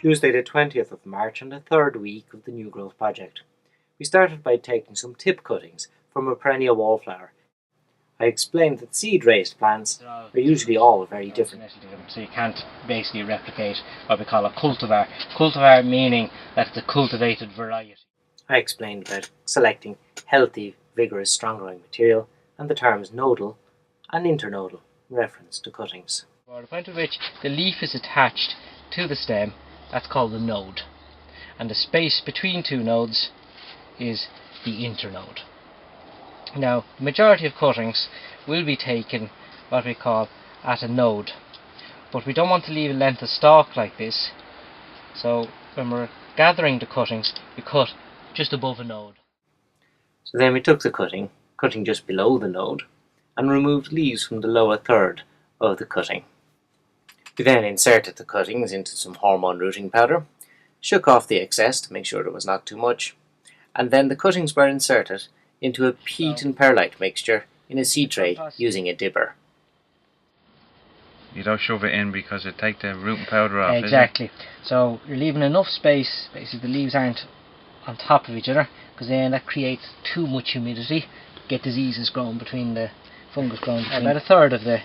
Tuesday the 20th of March and the third week of the New Growth project. We started by taking some tip cuttings from a perennial wallflower. I explained that seed-raised plants are usually all very different. So you can't basically replicate what we call a cultivar. Cultivar meaning that it's a cultivated variety. I explained about selecting healthy, vigorous, strong-growing material and the terms nodal and internodal in reference to cuttings. The point at which the leaf is attached to the stem, that's called the node. And the space between two nodes is the internode. Now, the majority of cuttings will be taken what we call at a node. But we don't want to leave a length of stalk like this. So when we're gathering the cuttings, we cut just above a node. So then we took the cutting just below the node, and removed leaves from the lower third of the cutting. We then inserted the cuttings into some hormone rooting powder, shook off the excess to make sure there was not too much, and then the cuttings were inserted into a peat and perlite mixture in a seed tray using a dipper. You don't shove it in because it takes the rooting powder off. Exactly. So you're leaving enough space, basically the leaves aren't on top of each other, because then that creates too much humidity, get diseases growing between the fungus growing between. About a third of the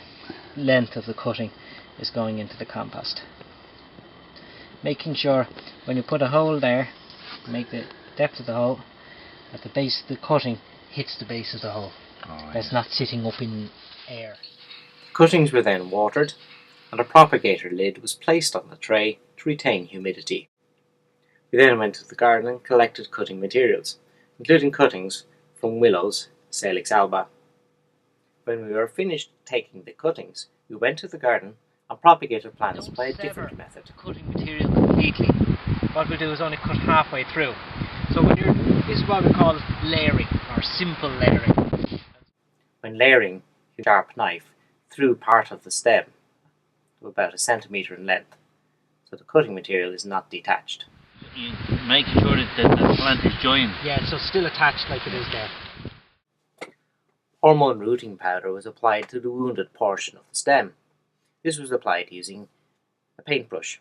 length of the cutting is going into the compost. Making sure when you put a hole there, make the depth of the hole, that the base of the cutting hits the base of the hole. That's not sitting up in air. Cuttings were then watered, and a propagator lid was placed on the tray to retain humidity. We then went to the garden and collected cutting materials, including cuttings from willows, Salix alba. When we were finished taking the cuttings, we went to the garden and propagated plants by a different method. Cutting material completely. What we do is only cut halfway through. So this is what we call layering, or simple layering. When layering, you sharp knife through part of the stem to about 1 centimetre in length, so the cutting material is not detached. You making sure that the plant is joined. Yeah, so still attached like it is there. Hormone rooting powder was applied to the wounded portion of the stem. This was applied using a paintbrush.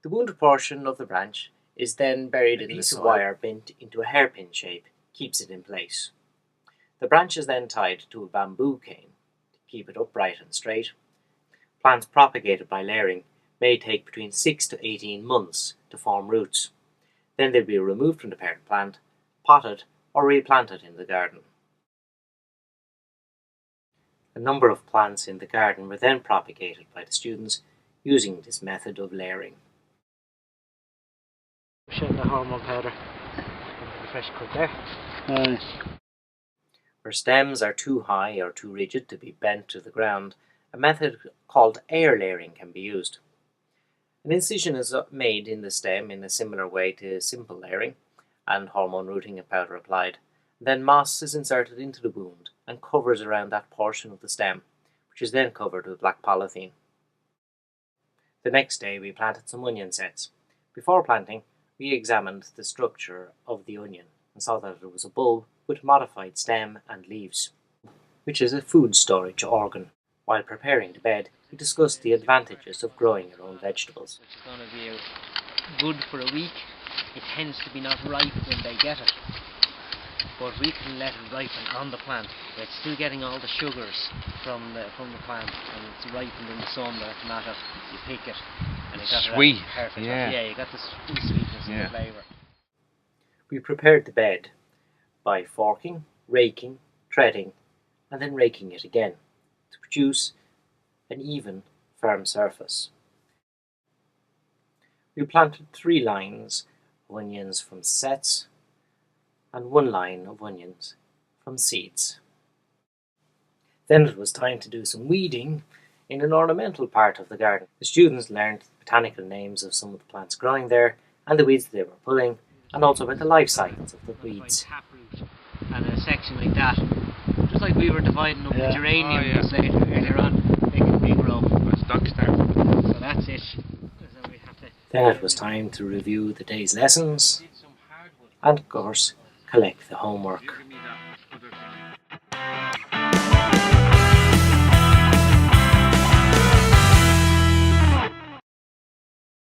The wounded portion of the branch is then buried in the wire bent into a hairpin shape, keeps it in place. The branch is then tied to a bamboo cane to keep it upright and straight. Plants propagated by layering may take between 6 to 18 months to form roots. Then they'll be removed from the parent plant, potted or replanted in the garden. A number of plants in the garden were then propagated by the students using this method of layering. Showing the hormone powder. The fresh cut there. Where stems are too high or too rigid to be bent to the ground, a method called air layering can be used. An incision is made in the stem in a similar way to simple layering, and hormone rooting and powder applied. Then moss is inserted into the wound and covers around that portion of the stem, which is then covered with black polythene. The next day we planted some onion sets. Before planting, we examined the structure of the onion and saw that it was a bulb with modified stem and leaves, which is a food storage organ. While preparing the bed, we discussed the advantages of growing your own vegetables. It's going to be good for a week. It tends to be not ripe when they get it, but we can let it ripen on the plant. It's still getting all the sugars from the plant, and it's ripened in the sun. But it's not you pick it, and you got sweet. Perfect. Yeah, you got the sweetness and the flavour. We prepared the bed by forking, raking, treading, and then raking it again to produce an even, firm surface. We planted 3 lines of onions from sets and 1 line of onions from seeds. Then it was time to do some weeding in an ornamental part of the garden. The students learned the botanical names of some of the plants growing there and the weeds they were pulling, and also about the life cycles of the weeds. And a section like that, just like we were dividing up the geraniums earlier on, they can regrow. So that's it. Then it was time to review the day's lessons and, of course, collect the homework.